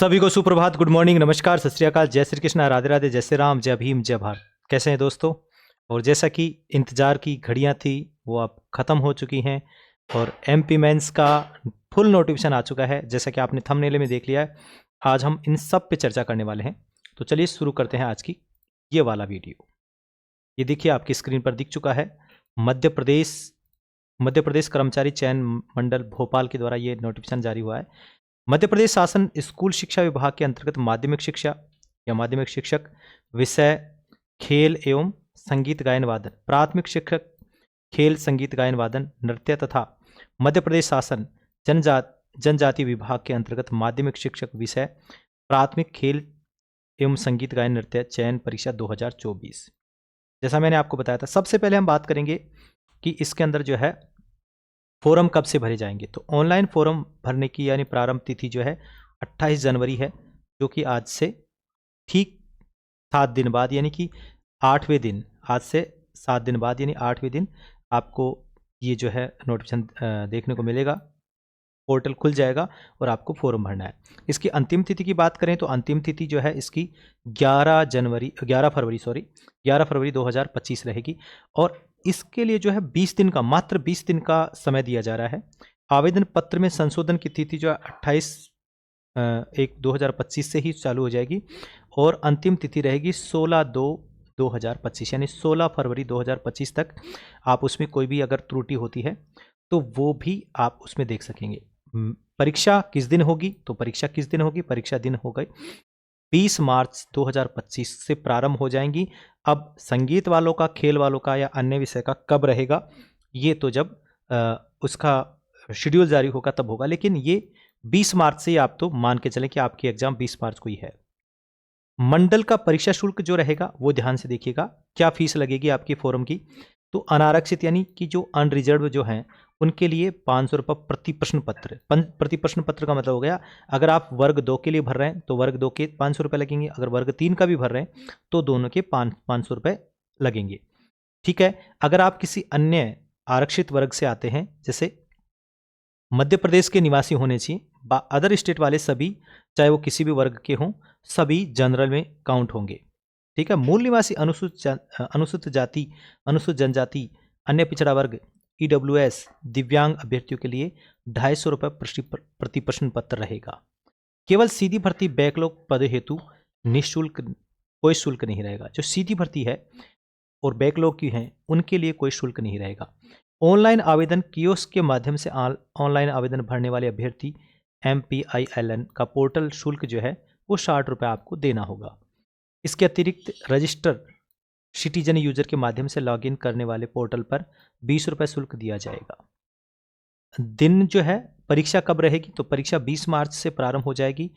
सभी को सुप्रभात, गुड मॉर्निंग, नमस्कार, सत श्री अकाल, जय श्री कृष्ण, राधे राधे, जय श्री राम, जय भीम, जय भारत। कैसे हैं दोस्तों? और जैसा कि इंतजार की घड़ियां थी वो अब ख़त्म हो चुकी हैं और एमपी मेंस का फुल नोटिफिकेशन आ चुका है, जैसा कि आपने थंबनेल में देख लिया है। आज हम इन सब पे चर्चा करने वाले हैं। तो चलिए शुरू करते हैं आज की ये वाला वीडियो। ये देखिए आपकी स्क्रीन पर दिख चुका है। मध्य प्रदेश कर्मचारी चयन मंडल भोपाल के द्वारा ये नोटिफिकेशन जारी हुआ है। मध्य प्रदेश शासन स्कूल शिक्षा विभाग के अंतर्गत माध्यमिक शिक्षा या माध्यमिक शिक्षक विषय खेल एवं संगीत गायन वादन, प्राथमिक शिक्षक खेल संगीत गायन वादन नृत्य तथा मध्य प्रदेश शासन जनजाति विभाग के अंतर्गत माध्यमिक शिक्षक विषय प्राथमिक खेल एवं संगीत गायन नृत्य चयन परीक्षा 2024। जैसा मैंने आपको बताया था, सबसे पहले हम बात करेंगे कि इसके अंदर जो है फॉर्म कब से भरे जाएंगे। तो ऑनलाइन फॉर्म भरने की यानी प्रारंभ तिथि जो है 28 जनवरी है, जो कि आज से ठीक 7 दिन बाद यानी कि 8वें दिन, आज से 7 दिन बाद यानी 8वें दिन आपको ये जो है नोटिफिकेशन देखने को मिलेगा। पोर्टल खुल जाएगा और आपको फॉर्म भरना है। इसकी अंतिम तिथि की बात करें तो अंतिम तिथि जो है इसकी 11 फरवरी 2025 रहेगी और इसके लिए जो है 20 दिन का, मात्र 20 दिन का समय दिया जा रहा है। आवेदन पत्र में संशोधन की तिथि जो है 28/1/2025 से ही चालू हो जाएगी और अंतिम तिथि रहेगी 16/2/2025 यानी 16 फरवरी 2025 तक। आप उसमें कोई भी अगर त्रुटि होती है तो वो भी आप उसमें देख सकेंगे। परीक्षा किस दिन होगी? तो परीक्षा किस दिन होगी? परीक्षा दिन हो गई 20 मार्च 2025 से प्रारंभ हो जाएंगी। अब संगीत वालों का, खेल वालों का या अन्य विषय का कब रहेगा, ये तो जब उसका शेड्यूल जारी होगा तब होगा, लेकिन ये 20 मार्च से आप तो मान के चलें कि आपकी एग्जाम 20 मार्च को ही है। मंडल का परीक्षा शुल्क जो रहेगा वो ध्यान से देखिएगा। क्या फीस लगेगी आपकी फॉर्म की? तो अनारक्षित यानी कि जो अनरिजर्व जो हैं उनके लिए 500 रुपये प्रति प्रश्न पत्र। प्रति प्रश्न पत्र का मतलब हो गया, अगर आप वर्ग 2 के लिए भर रहे हैं तो वर्ग 2 के 500 रुपये लगेंगे, अगर वर्ग 3 का भी भर रहे हैं तो दोनों के 500 रुपये लगेंगे। ठीक है। अगर आप किसी अन्य आरक्षित वर्ग से आते हैं, जैसे मध्य प्रदेश के निवासी होने चाहिए, अदर स्टेट वाले सभी, चाहे वो किसी भी वर्ग के हों, सभी जनरल में काउंट होंगे। ठीक है। मूल निवासी, अनुसूचित जाति, अनुसूचित जनजाति, अन्य पिछड़ा वर्ग, EWS, दिव्यांग अभ्यर्थियों के लिए 250 रुपये प्रति प्रश्न पत्र रहेगा। केवल सीधी भर्ती बैकलॉग पद हेतु निःशुल्क, कोई शुल्क नहीं रहेगा। जो सीधी भर्ती है और बैकलॉग की है उनके लिए कोई शुल्क नहीं रहेगा। ऑनलाइन आवेदन कियोस्क के माध्यम से ऑनलाइन आवेदन भरने वाले अभ्यर्थी MPILN का पोर्टल शुल्क जो है वो 60 रुपये आपको देना होगा। इसके अतिरिक्त रजिस्टर सिटीजन यूजर के माध्यम से लॉगिन करने वाले पोर्टल पर 20 रुपये शुल्क दिया जाएगा। दिन जो है परीक्षा कब रहेगी? तो परीक्षा 20 मार्च से प्रारंभ हो जाएगी।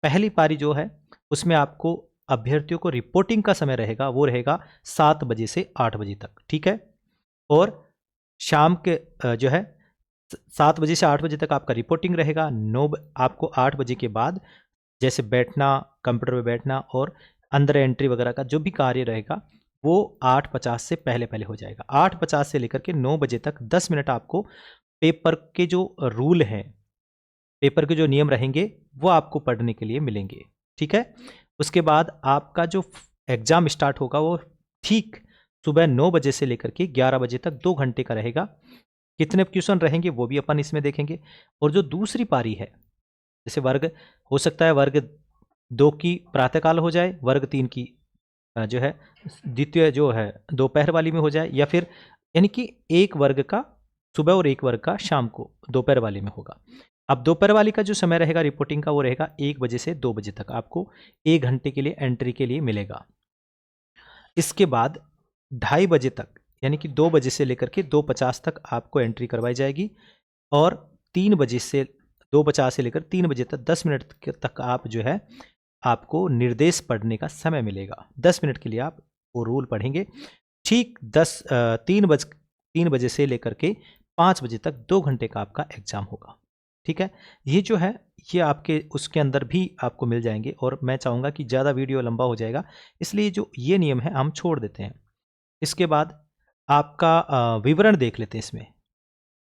पहली पारी जो है उसमें आपको अभ्यर्थियों को रिपोर्टिंग का समय रहेगा, वो रहेगा 7 बजे से 8 बजे तक। ठीक है। और शाम के जो है 7 बजे से 8 बजे तक आपका रिपोर्टिंग रहेगा। आपको 8 बजे के बाद जैसे बैठना, कंप्यूटर पे बैठना और अंदर एंट्री वगैरह का जो भी कार्य रहेगा वो 8:50 से पहले पहले हो जाएगा। 8:50 से लेकर के 9 बजे तक 10 मिनट आपको पेपर के जो रूल हैं, पेपर के जो नियम रहेंगे वो आपको पढ़ने के लिए मिलेंगे। ठीक है। उसके बाद आपका जो एग्जाम स्टार्ट होगा वो ठीक सुबह 9 बजे से लेकर के 11 बजे तक 2 घंटे का रहेगा। कितने क्वेश्चन रहेंगे वो भी अपन इसमें देखेंगे। और जो दूसरी पारी है, जैसे वर्ग हो सकता है वर्ग 2 की प्रातःकाल हो जाए, वर्ग 3 की जो है द्वितीय जो है दोपहर वाली में हो जाए, या फिर यानी कि एक वर्ग का सुबह और एक वर्ग का शाम को दोपहर वाली में होगा। अब दोपहर वाली का जो समय रहेगा रिपोर्टिंग का वो रहेगा 1 बजे से 2 बजे तक, आपको 1 घंटे के लिए एंट्री के लिए मिलेगा। इसके बाद 2:30 बजे तक यानी कि 2 बजे से लेकर के 2:50 तक आपको एंट्री करवाई जाएगी और 3 बजे से 2:50 से लेकर 3 बजे तक 10 मिनट तक आप जो है आपको निर्देश पढ़ने का समय मिलेगा। 10 मिनट के लिए आप वो रूल पढ़ेंगे। ठीक 3 बजे से लेकर के 5 बजे तक 2 घंटे का आपका एग्जाम होगा। ठीक है। ये जो है ये आपके उसके अंदर भी आपको मिल जाएंगे और मैं चाहूँगा कि ज़्यादा वीडियो लंबा हो जाएगा, इसलिए जो ये नियम है हम छोड़ देते हैं। इसके बाद आपका विवरण देख लेते हैं इसमें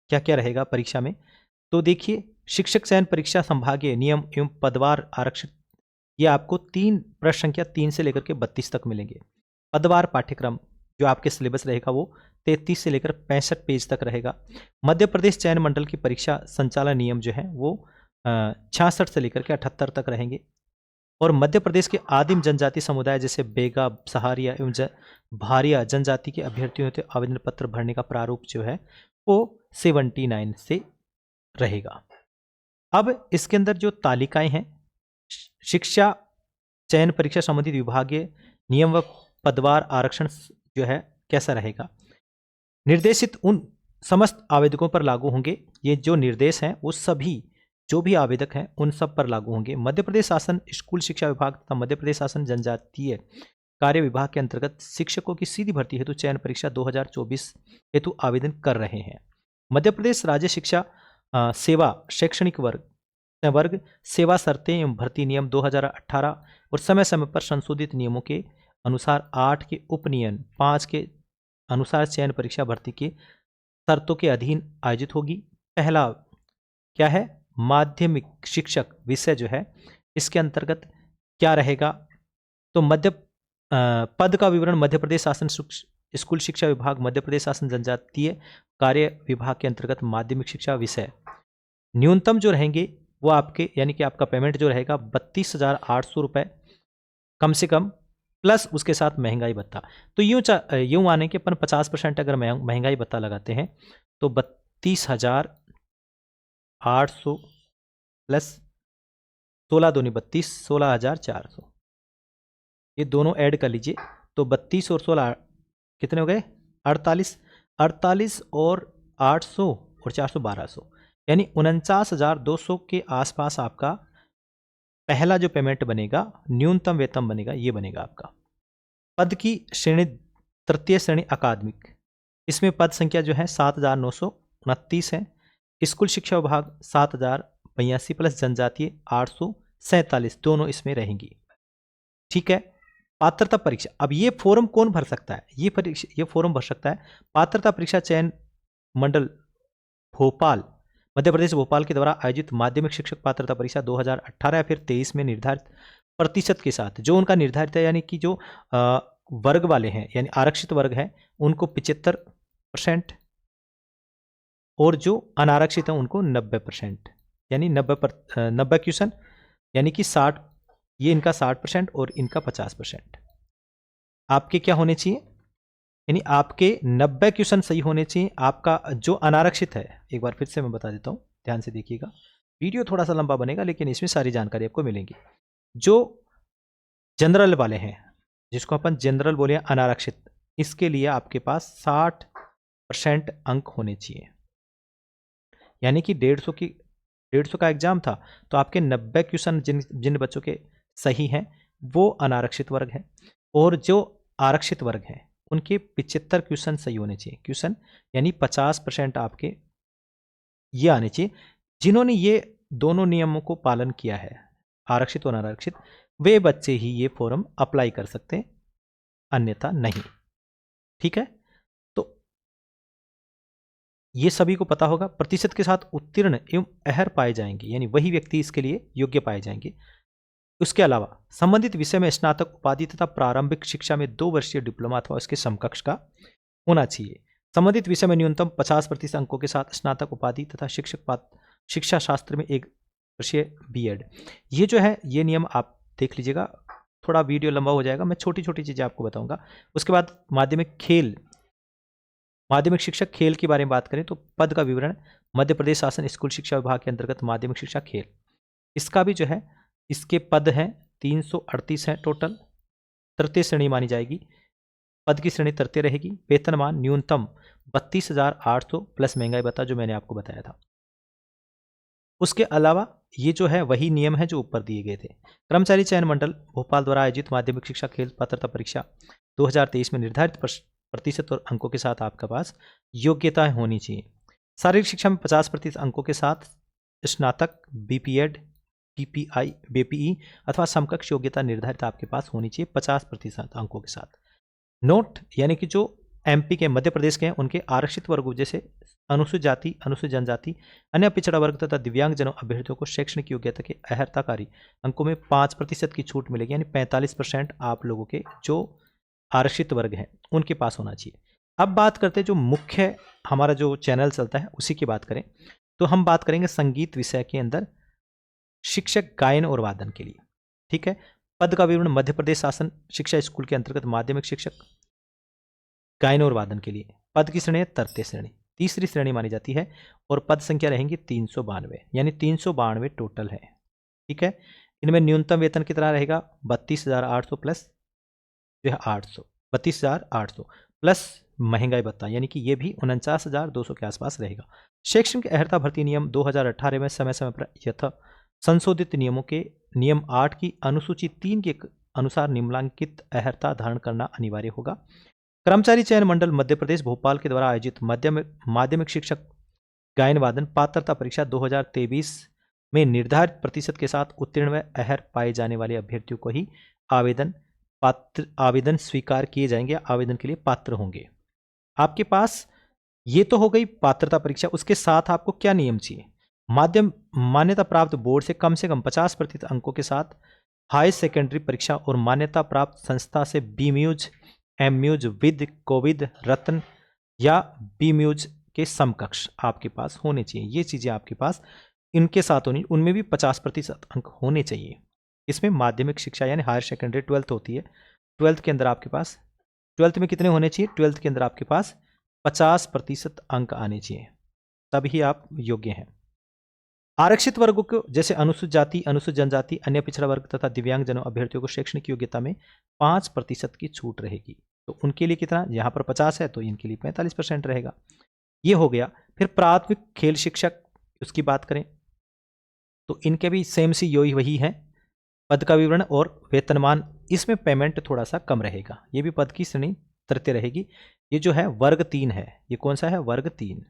क्या क्या रहेगा परीक्षा में। तो देखिए, शिक्षक चयन परीक्षा संभागीय नियम एवं पदवार आरक्षित ये आपको प्रश्न संख्या 3 से लेकर के 32 तक मिलेंगे। पदवार पाठ्यक्रम जो आपके सिलेबस रहेगा वो 33 से लेकर 65 पेज तक रहेगा। मध्य प्रदेश चयन मंडल की परीक्षा संचालन नियम जो है वो 66 से लेकर के 78 तक रहेंगे। और मध्य प्रदेश के आदिम जनजाति समुदाय जैसे बेगा, सहारिया एवं भारिया जनजाति के अभ्यर्थियों के आवेदन पत्र भरने का प्रारूप जो है वो 79 से रहेगा। अब इसके अंदर जो तालिकाएं हैं, शिक्षा चयन परीक्षा संबंधित विभागीय नियम व पदवार आरक्षण जो है कैसा रहेगा, निर्देशित उन समस्त आवेदकों पर लागू होंगे। ये जो निर्देश हैं वो सभी जो भी आवेदक हैं उन सब पर लागू होंगे। मध्य प्रदेश शासन स्कूल शिक्षा विभाग तथा मध्य प्रदेश शासन जनजातीय कार्य विभाग के अंतर्गत शिक्षकों की सीधी भर्ती हेतु चयन परीक्षा 2024 हेतु आवेदन कर रहे हैं। मध्य प्रदेश राज्य शिक्षा सेवा शैक्षणिक वर्ग सेवा शर्तें एवं भर्ती नियम 2018 और समय समय पर संशोधित नियमों के अनुसार 8 के उपनियम 5 के अनुसार चयन परीक्षा भर्ती के शर्तों के अधीन आयोजित होगी। पहला क्या है, माध्यमिक शिक्षक विषय जो है इसके अंतर्गत क्या रहेगा, तो पद का विवरण मध्य प्रदेश शासन स्कूल शिक्षा विभाग, मध्य प्रदेश शासन जनजातीय कार्य विभाग के अंतर्गत माध्यमिक शिक्षा विषय। न्यूनतम जो रहेंगे वो आपके यानी कि आपका पेमेंट जो रहेगा 32,800 रुपये कम से कम, प्लस उसके साथ महंगाई भत्ता। तो यूँ माने कि अपन 50% अगर महंगाई भत्ता लगाते हैं तो 32,800 प्लस 16 दूनी 32, 16,400, ये दोनों ऐड कर लीजिए तो 32 और 16 कितने हो गए 48, 48 और 800 और 400 1200, यानी 49,200 के आसपास आपका पहला जो पेमेंट बनेगा, न्यूनतम वेतन बनेगा, ये बनेगा आपका। पद की श्रेणी तृतीय श्रेणी अकादमिक, इसमें पद संख्या जो है 7,929 है। स्कूल शिक्षा विभाग 7,082 प्लस जनजातीय 847, दोनों इसमें रहेंगी। ठीक है। पात्रता परीक्षा, अब ये फॉर्म कौन भर सकता है, ये फॉर्म भर सकता है पात्रता परीक्षा चयन मंडल भोपाल, मध्य प्रदेश भोपाल के द्वारा आयोजित माध्यमिक शिक्षक पात्रता परीक्षा 2018 या फिर 23 में निर्धारित प्रतिशत के साथ, जो उनका निर्धारित है यानी कि जो वर्ग वाले हैं यानी आरक्षित वर्ग है उनको 75% और जो अनारक्षित है उनको 90%, यानी 90 क्वेश्चन यानी कि 60, ये इनका 60% और इनका 50%। आपके क्या होने चाहिए, यानी आपके 90 क्वेश्चन सही होने चाहिए। आपका जो अनारक्षित है, एक बार फिर से मैं बता देता हूँ, ध्यान से देखिएगा, वीडियो थोड़ा सा लंबा बनेगा लेकिन इसमें सारी जानकारी आपको मिलेगी। जो जनरल वाले हैं, जिसको अपन जनरल बोले अनारक्षित, इसके लिए आपके पास 60% अंक होने चाहिए, यानी कि 150 का एग्जाम था तो आपके 90 क्वेश्चन जिन बच्चों के सही हैं वो अनारक्षित वर्ग है, और जो आरक्षित वर्ग हैं उनके 75 क्वेश्चन सही होने चाहिए। क्वेश्चन यानी 50% आपके ये आने चाहिए। जिन्होंने ये दोनों नियमों को पालन किया है, आरक्षित और अनारक्षित, वे बच्चे ही ये फॉर्म अप्लाई कर सकते हैं, अन्यथा नहीं। ठीक है, तो ये सभी को पता होगा। प्रतिशत के साथ उत्तीर्ण एवं अहर पाए जाएंगे, यानी वही व्यक्ति इसके लिए योग्य पाए जाएंगे। उसके अलावा संबंधित विषय में स्नातक उपाधि तथा प्रारंभिक शिक्षा में 2 वर्षीय डिप्लोमा अथवा उसके समकक्ष का होना चाहिए। संबंधित विषय में न्यूनतम 50% अंकों के साथ स्नातक उपाधि तथा शिक्षा शास्त्र में 1 वर्षीय बीएड। ये जो है ये नियम आप देख लीजिएगा, थोड़ा वीडियो लंबा हो जाएगा, मैं छोटी छोटी चीज़ें आपको बताऊंगा। उसके बाद माध्यमिक शिक्षक खेल के बारे में बात करें तो पद का विवरण मध्य प्रदेश शासन स्कूल शिक्षा विभाग के अंतर्गत माध्यमिक शिक्षा खेल, इसका भी जो है इसके पद हैं 338 हैं टोटल, तृतीय श्रेणी मानी जाएगी, पद की श्रेणी तृतीय रहेगी। वेतनमान न्यूनतम 32,800 प्लस महंगाई भत्ता जो मैंने आपको बताया था। उसके अलावा ये जो है वही नियम है जो ऊपर दिए गए थे। कर्मचारी चयन मंडल भोपाल द्वारा आयोजित माध्यमिक शिक्षा खेल पात्रता परीक्षा 2023 में निर्धारित प्रतिशत और अंकों के साथ आपके पास योग्यता होनी चाहिए। शारीरिक शिक्षा में 50% अंकों के साथ स्नातक, बीपीएड, पीपीआई, बीपीई अथवा समकक्ष योग्यता निर्धारित आपके पास होनी चाहिए 50% अंकों के साथ। नोट यानी कि जो एमपी के, मध्य प्रदेश के हैं, उनके आरक्षित वर्गों जैसे अनुसूचित जाति, अनुसूचित जनजाति, अन्य पिछड़ा वर्ग तथा दिव्यांगजनों अभ्यर्थियों को शैक्षणिक योग्यता के अर्हताकारी अंकों में 5% की छूट मिलेगी, यानी 45% आप लोगों के जो आरक्षित वर्ग हैं उनके पास होना चाहिए। अब बात करते हैं जो मुख्य हमारा जो चैनल चलता है उसी की बात करें, तो हम बात करेंगे संगीत विषय के अंदर शिक्षक गायन और वादन के लिए। ठीक है, पद का विवरण मध्य प्रदेश शासन शिक्षा स्कूल के अंतर्गत माध्यमिक शिक्षक गायन और वादन के लिए पद की श्रेणी है तृतीय श्रेणी, तीसरी श्रेणी मानी जाती है, और पद संख्या रहेंगी 392, यानी 392 टोटल है। ठीक है, इनमें न्यूनतम वेतन कितना रहेगा 32,800 प्लस जो है 800, 32,800 प्लस महंगाई भत्ता, यानी कि ये भी 49,200 के आसपास रहेगा। शैक्षणिक अर्हता भर्ती नियम 2018 में समय समय पर यथा संशोधित नियमों के नियम 8 की अनुसूची 3 के अनुसार निम्नलिखित अर्हता धारण करना अनिवार्य होगा। कर्मचारी चयन मंडल मध्य प्रदेश भोपाल के द्वारा आयोजित माध्यमिक शिक्षक गायन वादन पात्रता परीक्षा 2023 में निर्धारित प्रतिशत के साथ उत्तीर्ण व अर्ह पाए जाने वाले अभ्यर्थियों को ही आवेदन स्वीकार किए जाएंगे, आवेदन के लिए पात्र होंगे। आपके पास ये तो हो गई पात्रता परीक्षा, उसके साथ आपको क्या नियम चाहिए, माध्यम मान्यता प्राप्त बोर्ड से कम 50% अंकों के साथ हाई सेकेंडरी परीक्षा और मान्यता प्राप्त संस्था से बीम्यूज, एमम्यूज, विद, कोविद, रत्न या बीम्यूज के समकक्ष आपके पास होने चाहिए। ये चीज़ें आपके पास इनके साथ होनी, उनमें भी 50% अंक होने चाहिए। इसमें माध्यमिक शिक्षा यानी हायर सेकेंडरी 12th होती है, 12th के अंदर आपके पास 12th में कितने होने चाहिए, 12th के अंदर आपके पास 50% अंक आने चाहिए, तभी आप योग्य हैं। आरक्षित वर्गों को जैसे अनुसूचित जाति, अनुसूचित जनजाति, अन्य पिछड़ा वर्ग तथा दिव्यांगजनों अभ्यर्थियों को शैक्षणिक योग्यता में 5% की छूट रहेगी। तो उनके लिए कितना, यहाँ पर 50 है तो इनके लिए 45% रहेगा। ये हो गया। फिर प्राथमिक खेल शिक्षक उसकी बात करें तो इनके भी सेम सी योही वही है, पद का विवरण और वेतनमान, इसमें पेमेंट थोड़ा सा कम रहेगा। ये भी पद की श्रेणी तृतीय रहेगी। ये जो है वर्ग 3 है, ये कौन सा है, वर्ग 3।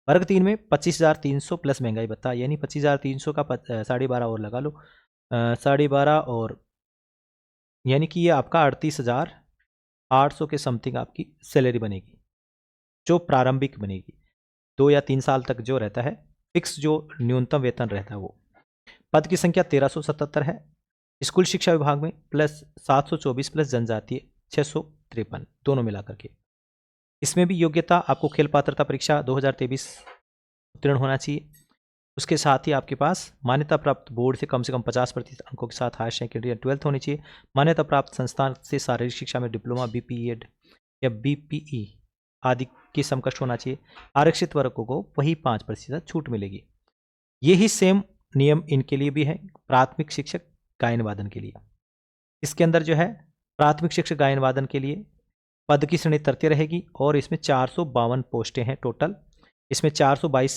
वर्ग 3 में 25,300 प्लस महंगाई भत्ता, यानी 25,300 का 12.5 और लगा लो, 12.5 और यानी कि ये आपका 38,800 के समथिंग आपकी सैलरी बनेगी, जो प्रारंभिक बनेगी। 2 या 3 साल तक जो रहता है फिक्स, जो न्यूनतम वेतन रहता है वो। पद की संख्या 1377 है। स्कूल शिक्षा विभाग में प्लस 724 प्लस जनजातीय 653, दोनों मिलाकर के। इसमें भी योग्यता आपको खेल पात्रता परीक्षा 2023 उत्तीर्ण होना चाहिए। उसके साथ ही आपके पास मान्यता प्राप्त बोर्ड से कम 50% अंकों के साथ हायर सेकेंडरी या 12th होनी चाहिए। मान्यता प्राप्त संस्थान से शारीरिक शिक्षा में डिप्लोमा, बीपीएड या बीपीई आदि की समकक्ष होना चाहिए। आरक्षित वर्गों को वही 5% छूट मिलेगी। यही सेम नियम इनके लिए भी है, प्राथमिक शिक्षक गायन वादन के लिए। इसके अंदर जो है प्राथमिक शिक्षक गायन वादन के लिए पद की श्रेणी तृतीय रहेगी और इसमें 452 पोस्टें हैं टोटल। इसमें 422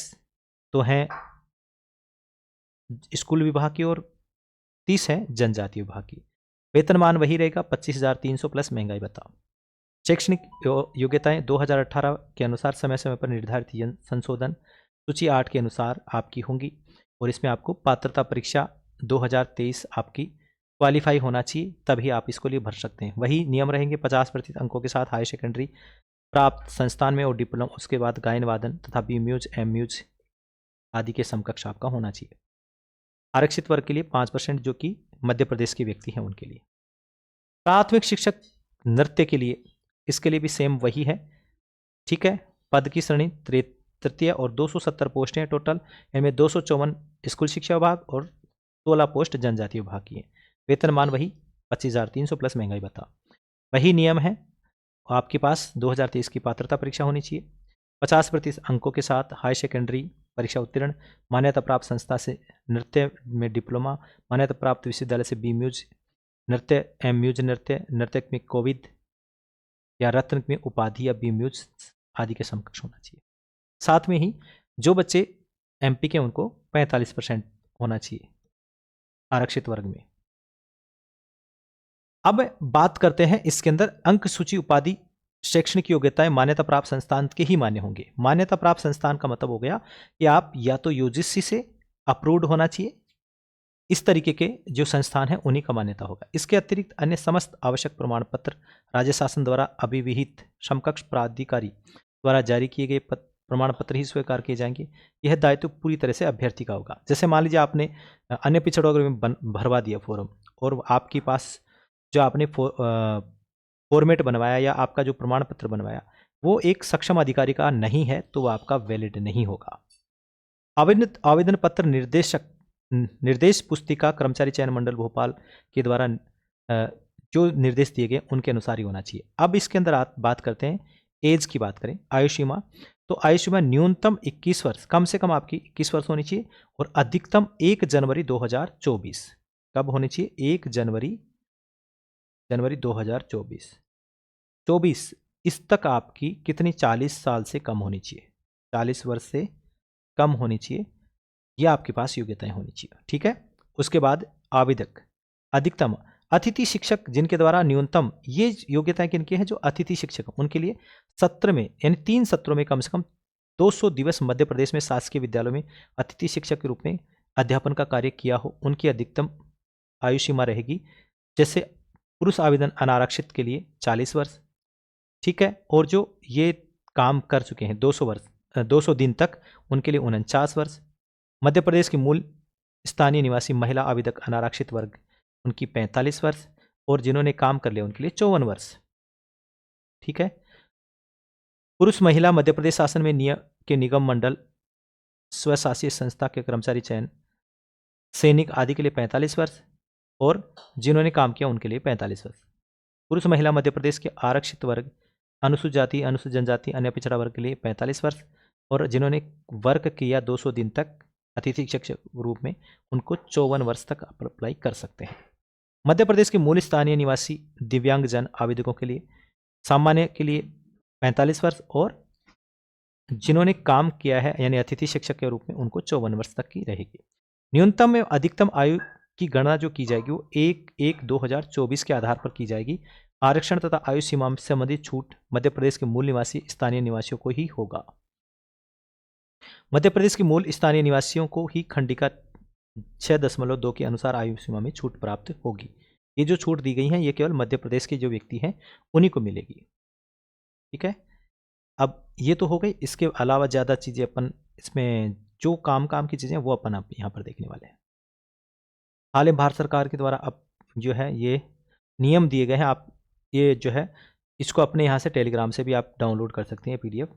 तो हैं स्कूल विभाग की और 30 है जनजातीय विभाग की। वेतनमान वही रहेगा 25,300 प्लस महंगाई भत्ता। शैक्षणिक योग्यताएं 2018 के अनुसार समय समय पर निर्धारित संशोधन सूची 8 के अनुसार आपकी होंगी और इसमें आपको पात्रता परीक्षा 2023 आपकी क्वालिफाई होना चाहिए, तभी आप इसको लिए भर सकते हैं। वही नियम रहेंगे, 50% अंकों के साथ हाई सेकेंडरी प्राप्त संस्थान में और डिप्लोमा, उसके बाद गायन वादन तथा बीम्यूज, एमम्यूज आदि के समकक्ष आपका होना चाहिए। आरक्षित वर्ग के लिए 5% जो कि मध्य प्रदेश के व्यक्ति हैं उनके लिए। प्राथमिक शिक्षक नृत्य के लिए, इसके लिए भी सेम वही है। ठीक है, पद की श्रेणी तृतीय और 270 पोस्टें हैं टोटल। इनमें 254 स्कूल शिक्षा विभाग और 16 पोस्ट जनजातीय विभाग की है। वेतनमान वही 25,300 प्लस महंगाई भत्ता। वही नियम है, आपके पास 2023 की पात्रता परीक्षा होनी चाहिए, 50% अंकों के साथ हाई सेकेंडरी परीक्षा उत्तीर्ण, मान्यता प्राप्त संस्था से नृत्य में डिप्लोमा, मान्यता प्राप्त विश्वविद्यालय से बीम्यूज नृत्य, एमम्यूज नृत्य, नृत्य में कोविद या रत्न में उपाधि या बीम्यूज आदि के समकक्ष होना चाहिए। साथ में ही जो बच्चे एमपी के उनको 45% होना चाहिए आरक्षित वर्ग में। अब बात करते हैं इसके अंदर अंक सूची उपाधि शैक्षणिक योग्यताएं मान्यता प्राप्त संस्थान के ही मान्य होंगे। मान्यता प्राप्त संस्थान का मतलब हो गया कि आप या तो यूजीसी से अप्रूव्ड होना चाहिए इस तरीके के जो संस्थान हैं उन्हीं का मान्यता होगा। इसके अतिरिक्त अन्य समस्त आवश्यक प्रमाण पत्र राज्य शासन द्वारा अभिविहित समकक्ष प्राधिकारी द्वारा जारी किए गए प्रमाण पत्र ही स्वीकार किए जाएंगे। यह दायित्व पूरी तरह से अभ्यर्थी का होगा। जैसे मान लीजिए आपने अन्य पिछड़ा वर्ग में भरवा दिया फॉर्म, और आपके पास जो आपने फॉर्मेट बनवाया या आपका जो प्रमाण पत्र बनवाया वो एक सक्षम अधिकारी का नहीं है, तो वो आपका वैलिड नहीं होगा। आवेदन पत्र निर्देश पुस्तिका कर्मचारी चयन मंडल भोपाल के द्वारा जो निर्देश दिए गए उनके अनुसार ही होना चाहिए। अब इसके अंदर आप बात करते हैं एज की, बात करें आयु सीमा, तो आयु सीमा न्यूनतम 21 वर्ष, कम से कम आपकी 21 वर्ष होनी चाहिए, और अधिकतम 1 जनवरी 2024। कब होनी चाहिए? 1 जनवरी 2024। 24 इस तक आपकी कितनी 40 साल से कम होनी चाहिए, 40 वर्ष से कम होनी चाहिए, ये आपके पास योग्यताएं होनी चाहिए। ठीक है। उसके बाद आवेदक अधिकतम अतिथि शिक्षक जिनके द्वारा न्यूनतम, ये योग्यताएं किनकी हैं? जो अतिथि शिक्षक उनके लिए सत्र में यानी 3 सत्रों में कम से कम 200 दिवस मध्य प्रदेश में शासकीय विद्यालयों में अतिथि शिक्षक के रूप में अध्यापन का कार्य किया हो, उनकी अधिकतम आयु सीमा रहेगी। जैसे पुरुष आवेदन अनारक्षित के लिए 40 वर्ष, ठीक है, और जो ये काम कर चुके हैं 200 दिन तक, उनके लिए 49 वर्ष। मध्य प्रदेश की मूल स्थानीय निवासी महिला आवेदक अनारक्षित वर्ग, उनकी 45 वर्ष, और जिन्होंने काम कर लिया उनके लिए 54 वर्ष। ठीक है। पुरुष महिला मध्य प्रदेश शासन में निगम मंडल स्वशासी संस्था के कर्मचारी चयन सैनिक आदि के लिए 45 वर्ष, और जिन्होंने काम किया उनके लिए 45 वर्ष। पुरुष महिला मध्य प्रदेश के आरक्षित वर्ग अनुसूचित जाति, अनुसूचित जनजाति, अन्य पिछड़ा वर्ग के लिए 45 वर्ष, और जिन्होंने वर्क किया 200 दिन तक अतिथि शिक्षक रूप में, उनको 54 वर्ष तक अप्लाई कर सकते हैं। मध्य प्रदेश के मूल स्थानीय निवासी दिव्यांगजन आवेदकों के लिए सामान्य के लिए 45 वर्ष, और जिन्होंने काम किया है यानी अतिथि शिक्षक के रूप में, उनको 54 वर्ष तक की रहेगी। न्यूनतम एवं अधिकतम आयु की गणना जो की जाएगी वो 1/1/2024 के आधार पर की जाएगी। आरक्षण तथा आयु सीमा से संबंधित छूट मध्य प्रदेश के मूल निवासी स्थानीय निवासियों को ही होगा। मध्य प्रदेश के मूल स्थानीय निवासियों को ही खंडिका 6.2 के अनुसार आयु सीमा में छूट प्राप्त होगी। ये जो छूट दी गई है ये केवल मध्य प्रदेश के जो व्यक्ति हैं उन्हीं को मिलेगी। ठीक है। अब ये तो हो गई, इसके अलावा ज़्यादा चीज़ें अपन इसमें जो काम की चीज़ें वो अपन आप यहाँ पर देखने वाले हैं। हाल ही भारत सरकार के द्वारा अब जो है ये नियम दिए गए हैं। आप ये जो है इसको अपने यहाँ से टेलीग्राम से भी आप डाउनलोड कर सकते हैं, PDF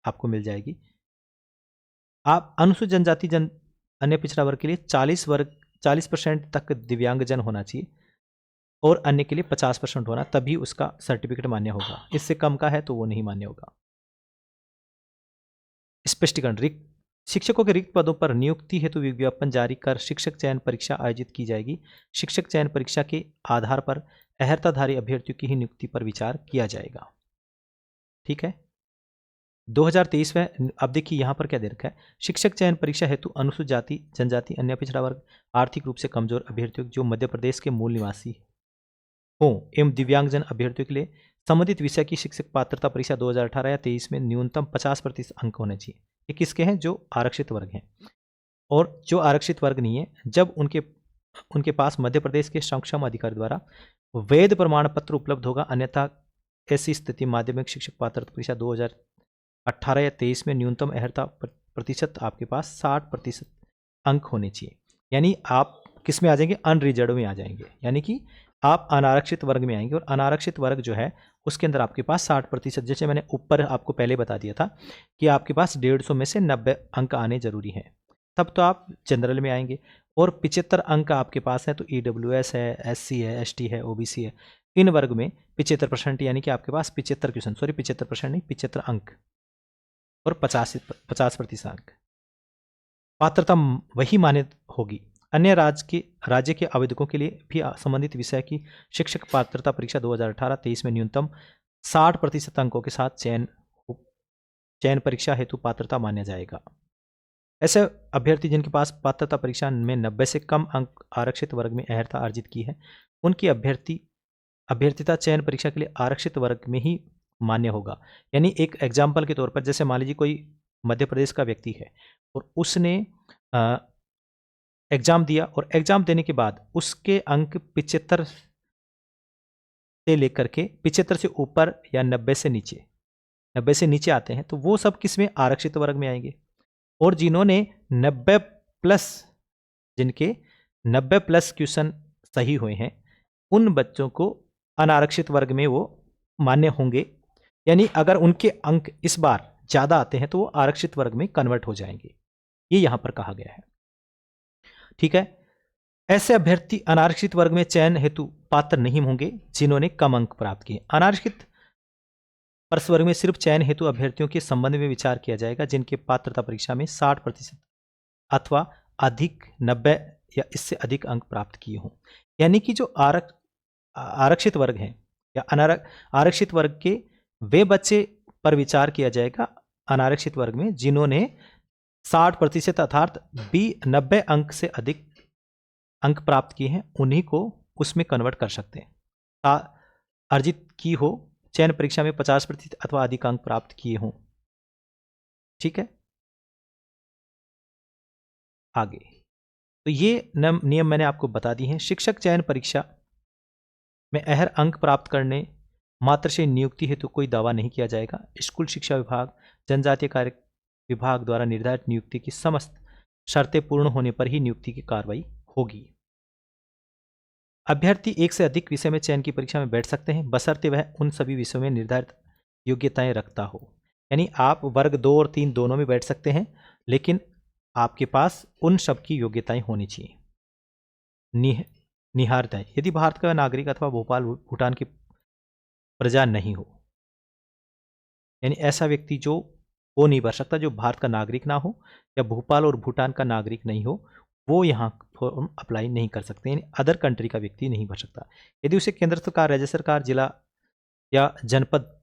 आपको मिल जाएगी। आप अनुसूचित जनजाति अन्य पिछड़ा वर्ग के लिए 40% तक दिव्यांगजन होना चाहिए, और अन्य के लिए 50% होना, तभी उसका सर्टिफिकेट मान्य होगा। इससे कम का है तो वो नहीं मान्य होगा। स्पष्टीकरण, शिक्षकों के रिक्त पदों पर नियुक्ति हेतु विज्ञापन जारी कर शिक्षक चयन परीक्षा आयोजित की जाएगी। शिक्षक चयन परीक्षा के आधार पर अर्हताधारी अभ्यर्थियों की ही नियुक्ति पर विचार किया जाएगा। ठीक है। 2023 में अब देखिए यहाँ पर क्या दे रखा है, शिक्षक चयन परीक्षा हेतु अनुसूचित जाति, जनजाति, अन्य पिछड़ा वर्ग, आर्थिक रूप से कमजोर अभ्यर्थियों जो मध्य प्रदेश के मूल निवासी हों एवं दिव्यांगजन अभ्यर्थियों के लिए संबंधित विषय की शिक्षक पात्रता परीक्षा 2018 या 23 में न्यूनतम 50% अंक होने चाहिए। ये किसके हैं? जो आरक्षित वर्ग हैं। और जो आरक्षित वर्ग नहीं है, जब उनके पास मध्य प्रदेश के सक्षम अधिकारी द्वारा वैध प्रमाण पत्र उपलब्ध होगा, अन्यथा ऐसी स्थिति माध्यमिक शिक्षक पात्रता परीक्षा 2018 या 23 में न्यूनतम अर्हता प्रतिशत आपके पास 60% अंक होने चाहिए। यानी आप किस में आ जाएंगे? अनरिजर्व में आ जाएंगे, यानी कि आप अनारक्षित वर्ग में आएंगे। और अनारक्षित वर्ग जो है उसके अंदर आपके पास 60%, जैसे मैंने ऊपर आपको पहले बता दिया था कि आपके पास 150 में से 90 अंक आने जरूरी हैं, तब तो आप जनरल में आएंगे। और 75 अंक आपके पास है तो EWS है, SC है, ST है, OBC है, इन वर्ग में 75%, यानी कि आपके पास 75 क्वेश्चन, सॉरी 75% नहीं, 75 अंक और 50% अंक पात्रता वही मान्य होगी। अन्य राज्य के आवेदकों के लिए भी संबंधित विषय की शिक्षक पात्रता परीक्षा 2018-23 में न्यूनतम 60% अंकों के साथ चयन परीक्षा हेतु पात्रता मान्या जाएगा। ऐसे अभ्यर्थी जिनके पास पात्रता परीक्षा में 90 से कम अंक आरक्षित वर्ग में अर्हता अर्जित की है, उनकी अभ्यर्थिता चयन परीक्षा के लिए आरक्षित वर्ग में ही मान्य होगा। यानी एक एग्जाम्पल के तौर पर, जैसे मान लीजिए कोई मध्य प्रदेश का व्यक्ति है और उसने एग्जाम दिया और एग्जाम देने के बाद उसके अंक 75 से लेकर के 75 से ऊपर या 90 से नीचे, 90 से नीचे आते हैं तो वो सब किस में, आरक्षित वर्ग में आएंगे। और जिन्होंने 90 प्लस, जिनके 90 प्लस क्वेश्चन सही हुए हैं, उन बच्चों को अनारक्षित वर्ग में वो मान्य होंगे। यानी अगर उनके अंक इस बार ज्यादा आते हैं तो वो आरक्षित वर्ग में कन्वर्ट हो जाएंगे, ये यहां पर कहा गया है। ठीक है, ऐसे अभ्यर्थी अनारक्षित वर्ग में चयन हेतु पात्र नहीं होंगे जिन्होंने कम अंक प्राप्त किए। अनारक्षित प्रवर्ग में सिर्फ चयन हेतु अभ्यर्थियों के संबंध में विचार किया जाएगा जिनके पात्रता परीक्षा में 60% अथवा अधिक 90 या इससे अधिक अंक प्राप्त किए हों। यानी कि जो आरक्षित वर्ग हैं या आरक्षित वर्ग के वे बच्चे पर विचार किया जाएगा अनारक्षित वर्ग में जिन्होंने 60% अर्थात 90 अंक से अधिक अंक प्राप्त किए हैं, उन्हीं को उसमें कन्वर्ट कर सकते हैं। अर्जित की हो, चयन परीक्षा में 50% अथवा अधिक अंक प्राप्त किए हों। ठीक है, आगे तो ये नियम मैंने आपको बता दिए हैं। शिक्षक चयन परीक्षा में अहर अंक प्राप्त करने मात्र से नियुक्ति हेतु कोई दावा नहीं किया जाएगा। स्कूल शिक्षा विभाग, जनजातीय कार्य विभाग द्वारा निर्धारित नियुक्ति की समस्त शर्तें पूर्ण होने पर ही नियुक्ति की कार्रवाई होगी। अभ्यर्थी एक से अधिक विषय में चयन की परीक्षा में बैठ सकते हैं बशर्ते वह उन सभी विषयों में निर्धारित योग्यताएं रखता हो। यानी आप वर्ग 2 और 3 दोनों में बैठ सकते हैं, लेकिन आपके पास उन सब की योग्यताएं होनी चाहिए। निहारताएं, यदि भारत का नागरिक अथवा भोपाल भूटान की प्रजा नहीं हो, यानी ऐसा व्यक्ति जो वो नहीं भर सकता जो भारत का नागरिक ना हो या भोपाल और भूटान का नागरिक नहीं हो, वो यहाँ फॉर्म अप्लाई नहीं कर सकते, यानी अदर कंट्री का व्यक्ति नहीं भर सकता। यदि उसे केंद्र सरकार, राज्य सरकार, जिला या जनपद,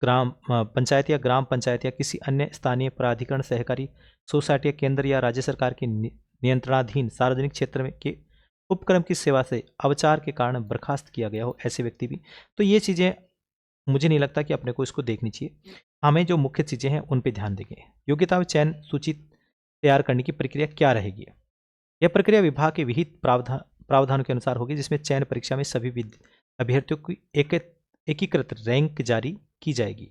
ग्राम पंचायत या ग्राम पंचायत या किसी अन्य स्थानीय प्राधिकरण, सहकारी सोसाइटी या केंद्र या राज्य सरकार के नियंत्रणाधीन सार्वजनिक क्षेत्र में के उपक्रम की सेवा से अवचार के कारण बर्खास्त किया गया हो, ऐसे व्यक्ति भी। तो ये चीज़ें मुझे नहीं लगता कि अपने को इसको देखनी चाहिए। हमें जो मुख्य चीज़ें हैं उन पर ध्यान देंगे। योग्यता व चयन सूची तैयार करने की प्रक्रिया क्या रहेगी? यह प्रक्रिया विभाग के विहित प्रावधानों के अनुसार होगी, जिसमें चयन परीक्षा में सभी अभ्यर्थियों की एकीकृत रैंक जारी की जाएगी।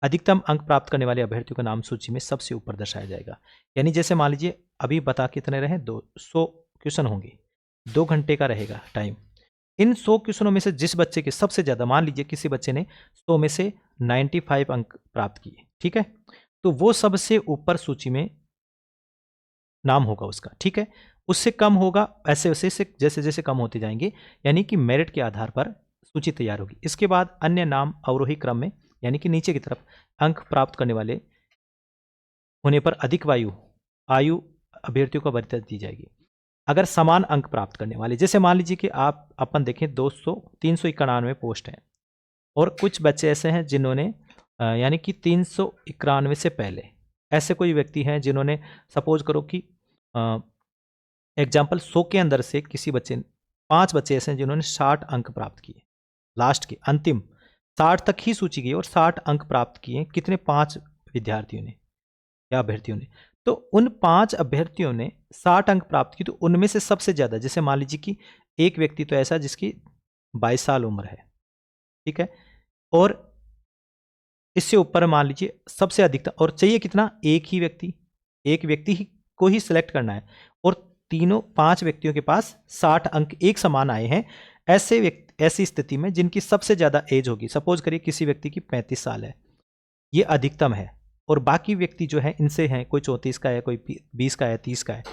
अधिकतम अंक प्राप्त करने वाले अभ्यर्थियों का नाम सूची में सबसे ऊपर दर्शाया जाएगा। यानी जैसे मान लीजिए अभी बता कितने रहे, 200 क्वेश्चन होंगे, 2 घंटे का रहेगा टाइम। इन 100 क्वेश्चनों में से जिस बच्चे के सबसे ज़्यादा, मान लीजिए किसी बच्चे ने 100 में से 95 अंक प्राप्त किए, ठीक है, तो वो सबसे ऊपर सूची में नाम होगा उसका। ठीक है, उससे कम होगा, ऐसे वैसे जैसे जैसे कम होते जाएंगे, यानी कि मेरिट के आधार पर सूची तैयार होगी। इसके बाद अन्य नाम अवरोही क्रम में, यानी कि नीचे की तरफ अंक प्राप्त करने वाले होने पर अधिक आयु अभ्यर्थियों को वरीयता दी जाएगी। अगर समान अंक प्राप्त करने वाले, जैसे मान लीजिए कि आप अपन देखें 391 पोस्ट हैं और कुछ बच्चे ऐसे हैं जिन्होंने यानी कि 391 से पहले ऐसे कोई व्यक्ति हैं जिन्होंने, सपोज करो कि एग्जाम्पल 100 के अंदर से किसी बच्चे, 5 बच्चे ऐसे हैं जिन्होंने 60 अंक प्राप्त किए, लास्ट के अंतिम 60 तक ही सूची गई और 60 अंक प्राप्त किए कितने, 5 विद्यार्थियों ने या अभ्यर्थियों ने। तो उन 5 अभ्यर्थियों ने 60 अंक प्राप्त किए, तो उनमें से सबसे ज़्यादा, जैसे मान लीजिए कि एक व्यक्ति तो ऐसा जिसकी 22 साल उम्र है, ठीक है, और इससे ऊपर मान लीजिए सबसे अधिकतम, और चाहिए कितना, एक व्यक्ति ही को ही सिलेक्ट करना है, और 5 व्यक्तियों के पास 60 अंक एक समान आए हैं। ऐसी स्थिति में जिनकी सबसे ज़्यादा एज होगी, सपोज करिए किसी व्यक्ति की 35 साल है, ये अधिकतम है, और बाकी व्यक्ति जो है इनसे हैं, कोई 34 का है, कोई 20 का है, 30 का है,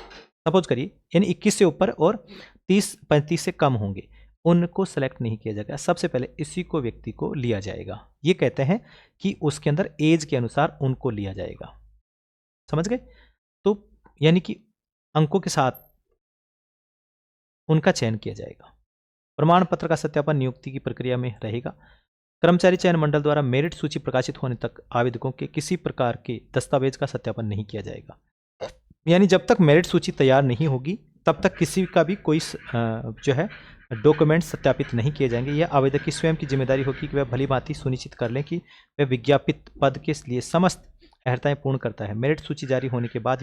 सपोज करिए, यानी 21 से ऊपर और 30-35 से कम होंगे, उनको सेलेक्ट नहीं किया जाएगा। सबसे पहले इसी को व्यक्ति को लिया जाएगा। ये कहते हैं कि उसके अंदर एज के अनुसार उनको लिया जाएगा। समझ गए? तो यानी कि अंकों के साथ उनका चयन किया जाएगा। प्रमाण पत्र का सत्यापन नियुक्ति की प्रक्रिया में रहेगा। कर्मचारी चयन मंडल द्वारा मेरिट सूची प्रकाशित होने तक आवेदकों के किसी प्रकार के दस्तावेज का सत्यापन नहीं किया जाएगा। यानी जब तक मेरिट सूची तैयार नहीं होगी तब तक किसी का भी कोई जो है डॉक्यूमेंट सत्यापित नहीं किए जाएंगे। यह आवेदक की स्वयं की जिम्मेदारी होगी कि वह भली भांति सुनिश्चित कर लें कि वह विज्ञापित पद के लिए समस्त अर्हताएं पूर्ण करता है। मेरिट सूची जारी होने के बाद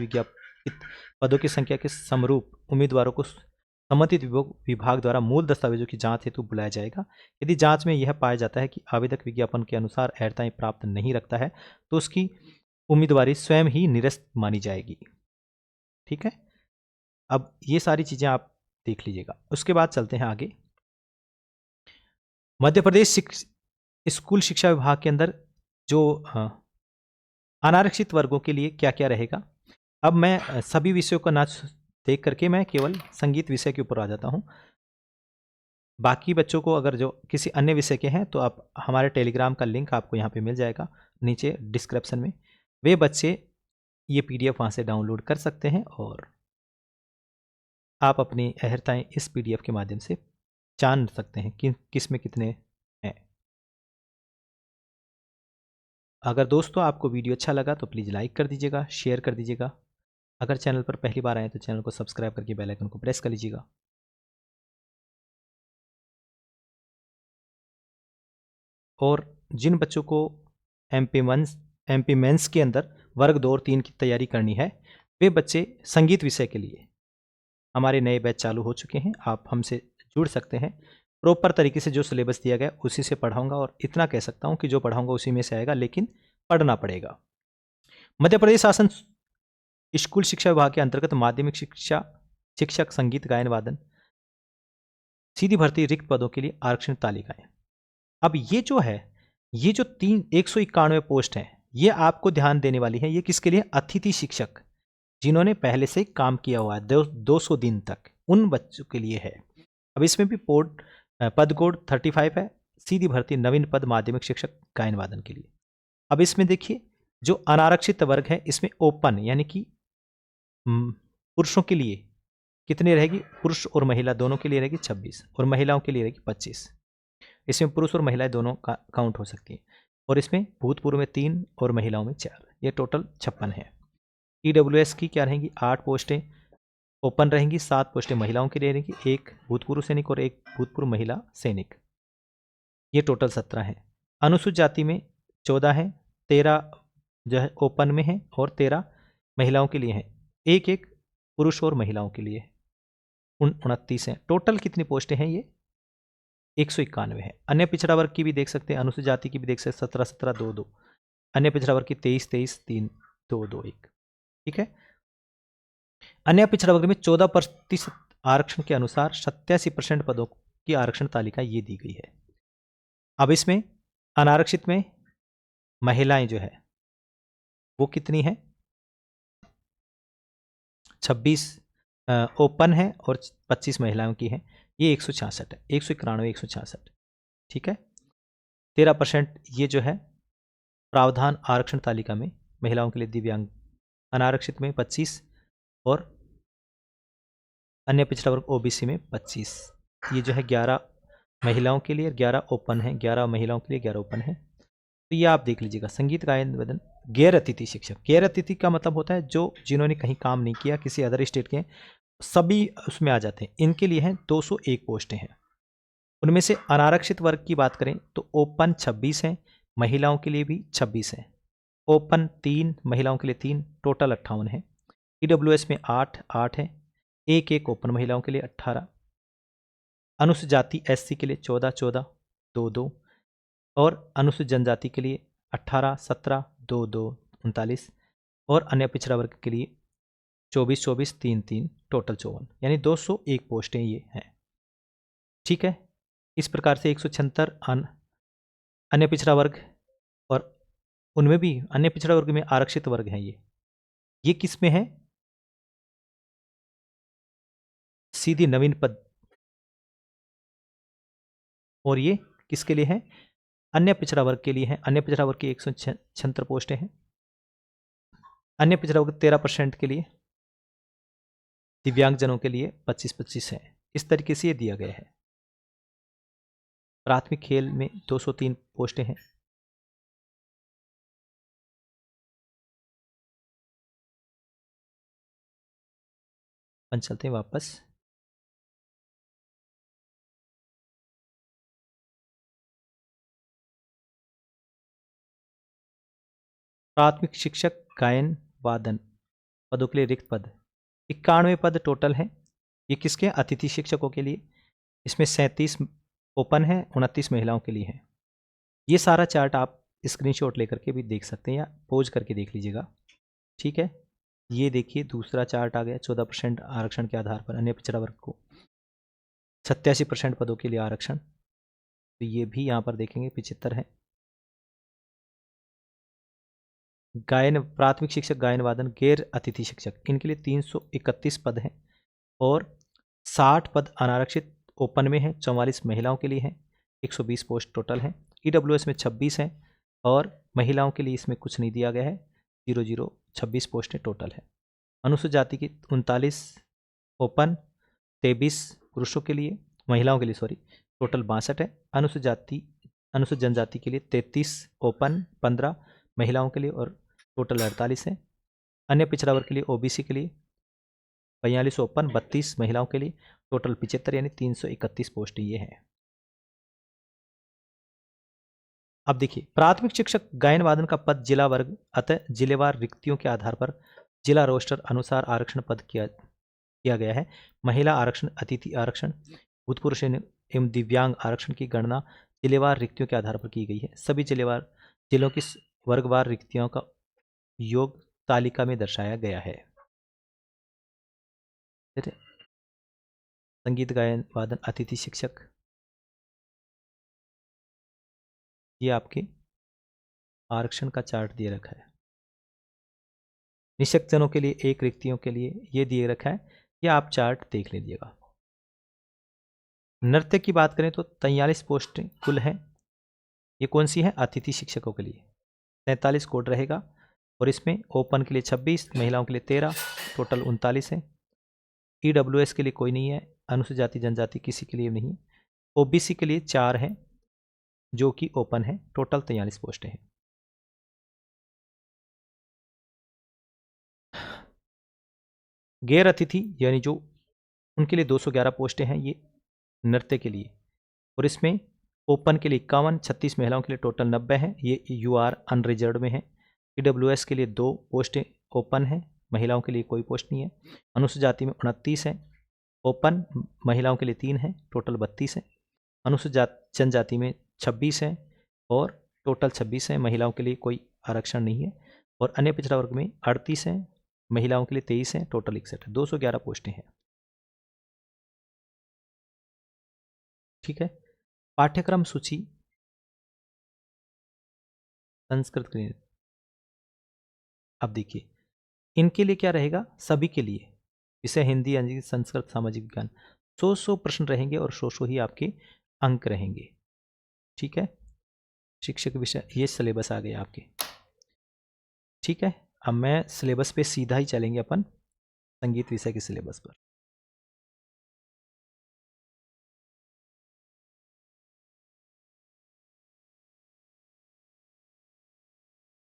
पदों की संख्या के समरूप उम्मीदवारों को संबंधित विभाग द्वारा मूल दस्तावेजों की जांच हेतु बुलाया जाएगा। यदि जांच में यह पाया जाता है कि आवेदक विज्ञापन के अनुसार अर्हताएं प्राप्त नहीं रखता है तो उसकी उम्मीदवारी स्वयं ही निरस्त मानी जाएगी। ठीक है, अब ये सारी चीजें आप देख लीजिएगा। उसके बाद चलते हैं आगे। मध्य प्रदेश स्कूल शिक्षा विभाग के अंदर जो अनारक्षित वर्गों के लिए क्या क्या रहेगा। अब मैं सभी विषयों का ना देख करके मैं केवल संगीत विषय के ऊपर आ जाता हूं। बाकी बच्चों को अगर जो किसी अन्य विषय के हैं तो आप हमारे टेलीग्राम का लिंक आपको यहाँ पे मिल जाएगा नीचे डिस्क्रिप्शन में। वे बच्चे ये पीडीएफ वहाँ से डाउनलोड कर सकते हैं और आप अपनी अहर्ताएं इस पीडीएफ के माध्यम से जान सकते हैं कि किस में कितने हैं। अगर दोस्तों आपको वीडियो अच्छा लगा तो प्लीज़ लाइक कर दीजिएगा, शेयर कर दीजिएगा। अगर चैनल पर पहली बार आए तो चैनल को सब्सक्राइब करके बेल आइकन को प्रेस कर लीजिएगा। और जिन बच्चों को एमपी मेंस के अंदर वर्ग 2 और 3 की तैयारी करनी है, वे बच्चे संगीत विषय के लिए हमारे नए बैच चालू हो चुके हैं। आप हमसे जुड़ सकते हैं। प्रॉपर तरीके से जो सिलेबस दिया गया उसी से पढ़ाऊंगा और इतना कह सकता हूं कि जो पढ़ाऊंगा उसी में से आएगा, लेकिन पढ़ना पड़ेगा। मध्य प्रदेश शासन स्कूल शिक्षा विभाग के अंतर्गत माध्यमिक शिक्षा शिक्षक संगीत गायन वादन सीधी भर्ती रिक्त पदों के लिए आरक्षण तालिकाएं। अब ये जो है, ये जो 191 पोस्ट हैं, ये आपको ध्यान देने वाली है। ये किसके लिए? अतिथि शिक्षक जिन्होंने पहले से काम किया हुआ है 200 दिन तक, उन बच्चों के लिए है। अब इसमें भी पद कोड 35 है। सीधी भर्ती नवीन पद माध्यमिक शिक्षक गायन वादन के लिए। अब इसमें देखिए जो अनारक्षित वर्ग है इसमें ओपन यानी कि पुरुषों के लिए कितनी रहेगी? पुरुष और महिला दोनों के लिए रहेगी 26 और महिलाओं के लिए रहेगी 25। इसमें पुरुष और महिलाएं दोनों का काउंट हो सकती है। और इसमें भूतपूर्व में 3 और महिलाओं में 4, ये टोटल 56 है। ईडब्ल्यूएस की क्या रहेंगी? 8 पोस्टें ओपन रहेंगी, 7 पोस्टें महिलाओं के लिए रहेंगी, 1 भूतपूर्व सैनिक और 1 भूतपूर्व महिला सैनिक, ये टोटल 17 है। अनुसूचित जाति में 14 है, 13 जो है ओपन में है और 13 महिलाओं के लिए है। एक एक पुरुष और महिलाओं के लिए 29 है। टोटल कितनी पोस्टें हैं? ये 191 है। अन्य पिछड़ा वर्ग की भी देख सकते हैं, अनुसूचित जाति की भी देख सकते हैं, 17 17 2 2। अन्य पिछड़ा वर्ग की 23 23 3 2 2 1। ठीक है। अन्य पिछड़ा वर्ग में 14% आरक्षण के अनुसार 87% पदों की आरक्षण तालिका ये दी गई है। अब इसमें अनारक्षित में महिलाएं जो है वो कितनी है? 26 ओपन है और 25 महिलाओं की है। ये 166 है, 191 166। ठीक है। 13% ये जो है प्रावधान आरक्षण तालिका में महिलाओं के लिए दिव्यांग। अनारक्षित में 25 और अन्य पिछड़ा वर्ग ओबीसी में 25। ये जो है 11 महिलाओं के लिए, 11 ओपन है, 11 महिलाओं के लिए, 11 ओपन है। तो ये आप देख लीजिएगा। संगीत गायन वादन गैर अतिथि शिक्षक, गैर अतिथि का मतलब होता है जो जिन्होंने कहीं काम नहीं किया, किसी अदर स्टेट के, सभी उसमें आ जाते हैं। इनके लिए हैं 201 पोस्टें हैं। उनमें से अनारक्षित वर्ग की बात करें तो ओपन 26 हैं, महिलाओं के लिए भी 26 हैं। ओपन 3, महिलाओं के लिए 3, टोटल 58 है। ईडब्ल्यूएस में 8 8 है, एक एक ओपन महिलाओं के लिए 18। अनुसूचित जाति एससी के लिए 14 14 2 2 और अनुसूचित जनजाति के लिए 18 17 2 2 39 और अन्य पिछड़ा वर्ग के लिए 24 24 3 3 टोटल 54, यानी 201 पोस्टें ये हैं। ठीक है। इस प्रकार से 176 अन्य पिछड़ा वर्ग और उनमें भी अन्य पिछड़ा वर्ग में आरक्षित वर्ग हैं। ये किस में है? सीधी नवीन पद। और ये किसके लिए है? अन्य पिछड़ा वर्ग के लिए है। अन्य पिछड़ा वर्ग की 176 पोस्टें हैं। अन्य पिछड़ा वर्ग 13% के लिए, दिव्यांगजनों के लिए 25-25 है। इस तरीके से ये दिया गया है। प्राथमिक खेल में 203 पोस्टें हैं। चलते हैं वापस। प्राथमिक शिक्षक गायन वादन पदों के लिए रिक्त पद 91 पद टोटल हैं। ये किसके? अतिथि शिक्षकों के लिए। इसमें 37 ओपन है, 29 महिलाओं के लिए है। ये सारा चार्ट आप स्क्रीनशॉट लेकर के भी देख सकते हैं या पोज करके देख लीजिएगा। ठीक है, ये देखिए दूसरा चार्ट आ गया। 14% आरक्षण के आधार पर अन्य पिछड़ा वर्ग को 87% पदों के लिए आरक्षण, तो ये भी यहाँ पर देखेंगे 75 है। गायन प्राथमिक शिक्षक गायन वादन गैर अतिथि शिक्षक इनके लिए 331 पद हैं और 60 पद अनारक्षित ओपन में है, 44 महिलाओं के लिए हैं, 120 पोस्ट टोटल हैं। ईडब्ल्यूएस में 26 हैं और महिलाओं के लिए इसमें कुछ नहीं दिया गया है, 26 पोस्टें टोटल है। अनुसूचित जाति की 39 ओपन, 23 पुरुषों के लिए, महिलाओं के लिए सॉरी, टोटल 62 है। अनुसूचित जनजाति के लिए 33 ओपन, 15 महिलाओं के लिए और टोटल 48 है। अन्य पिछड़ा वर्ग के लिए ओबीसी के लिए 42 ओपन, 32 महिलाओं के लिए, टोटल 75 यानी 331 पोस्ट ये है। अब देखिए प्राथमिक शिक्षक गायन वादन का पद जिला वर्ग, अतः जिलेवार रिक्तियों के आधार पर जिला रोस्टर अनुसार आरक्षण पद किया गया है। महिला आरक्षण, अतिथि आरक्षण, भूतपूर्व एवं दिव्यांग आरक्षण की गणना जिलेवार रिक्तियों के आधार पर की गई है। सभी जिलों की वर्गवार रिक्तियों का योग तालिका में दर्शाया गया है। संगीत गायन वादन अतिथि शिक्षक, ये आपके आरक्षण का चार्ट दिए रखा है। निःशक्तजनों के लिए एक रिक्तियों के लिए ये दिए रखा है, ये आप चार्ट देख लीजिएगा। नृत्य की बात करें तो 43 पोस्टें कुल हैं। ये कौन सी है? अतिथि शिक्षकों के लिए 43 कोड रहेगा और इसमें ओपन के लिए 26, महिलाओं के लिए 13, टोटल 39 है। ईडब्ल्यूएस के लिए कोई नहीं है, अनुसूचित जाति जनजाति किसी के लिए नहीं। ओबीसी के लिए 4 हैं जो कि ओपन है, टोटल 43 पोस्टें हैं। गैर अतिथि यानी जो उनके लिए 211 पोस्टें हैं ये नृत्य के लिए, और इसमें ओपन के लिए 51, 36 महिलाओं के लिए टोटल 90 हैं। ये यूआर अनरिजर्व में है। ईडब्ल्यूएस के लिए 2 पोस्टें ओपन हैं, महिलाओं के लिए कोई पोस्ट नहीं है। अनुसूचित जाति में 29 हैं ओपन, महिलाओं के लिए 3 हैं, टोटल 32 हैं। अनुसूचित जनजाति में 26 हैं और टोटल 26 हैं, महिलाओं के लिए कोई आरक्षण नहीं है। और अन्य पिछड़ा वर्ग में 38 हैं, महिलाओं के लिए 23 हैं, टोटल 61 है। 211 पोस्टें हैं। ठीक है, पाठ्यक्रम सूची संस्कृत के लिए। अब देखिए इनके लिए क्या रहेगा, सभी के लिए विषय हिंदी, अंग्रेजी, संस्कृत, सामाजिक विज्ञान 100 प्रश्न रहेंगे और 100 ही आपके अंक रहेंगे। ठीक है, शिक्षक विषय ये सिलेबस आ गया आपके। ठीक है, अब मैं सिलेबस पे सीधा ही चलेंगे अपन संगीत विषय के सिलेबस पर।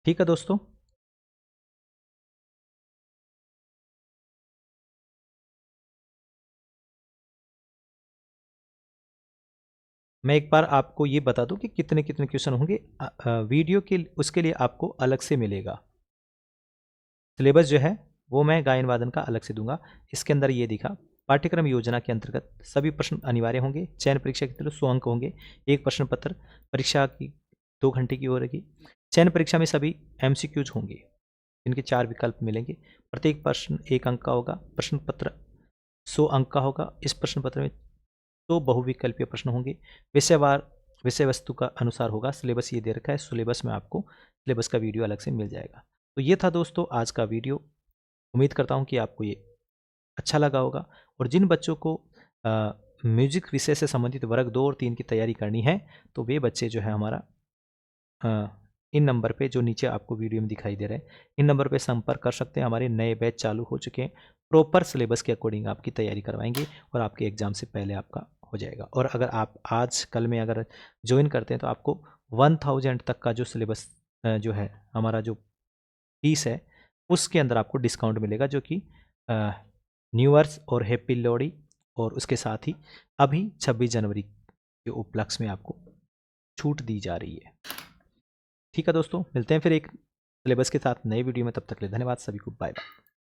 ठीक है दोस्तों, मैं एक बार आपको ये बता दूं कि कितने कितने क्वेश्चन होंगे। वीडियो के उसके लिए आपको अलग से मिलेगा। सिलेबस जो है वो मैं गायन वादन का अलग से दूंगा। इसके अंदर ये दिखा, पाठ्यक्रम योजना के अंतर्गत सभी प्रश्न अनिवार्य होंगे। चयन परीक्षा के लिए 100 अंक होंगे। एक प्रश्न पत्र परीक्षा की 2 घंटे की होगी। चयन परीक्षा में सभी MCQs होंगे, इनके 4 विकल्प मिलेंगे। प्रत्येक प्रश्न 1 अंक का होगा। प्रश्न पत्र 100 अंक का होगा। इस प्रश्न पत्र में 2 बहुविकल्पीय प्रश्न होंगे। विषय वस्तु का अनुसार होगा। सिलेबस ये दे रखा है, सिलेबस में आपको सिलेबस का वीडियो अलग से मिल जाएगा। तो ये था दोस्तों आज का वीडियो। उम्मीद करता हूँ कि आपको ये अच्छा लगा होगा। और जिन बच्चों को म्यूजिक विषय से संबंधित वर्ग 2 और 3 की तैयारी करनी है तो वे बच्चे जो है हमारा इन नंबर पे जो नीचे आपको वीडियो में दिखाई दे रहे हैं, इन नंबर पे संपर्क कर सकते हैं। हमारे नए बैच चालू हो चुके हैं। प्रॉपर सिलेबस के अकॉर्डिंग आपकी तैयारी करवाएंगे और आपके एग्ज़ाम से पहले आपका हो जाएगा। और अगर आप आज कल में अगर ज्वाइन करते हैं तो आपको 1000 तक का जो सिलेबस जो है हमारा जो फीस है उसके अंदर आपको डिस्काउंट मिलेगा, जो कि न्यू ईयर्स और हैप्पी लोहड़ी और उसके साथ ही अभी 26 जनवरी के उपलक्ष्य में आपको छूट दी जा रही है। ठीक है दोस्तों, मिलते हैं फिर एक सिलेबस के साथ नए वीडियो में। तब तक के लिए धन्यवाद सभी को, बाय बाय।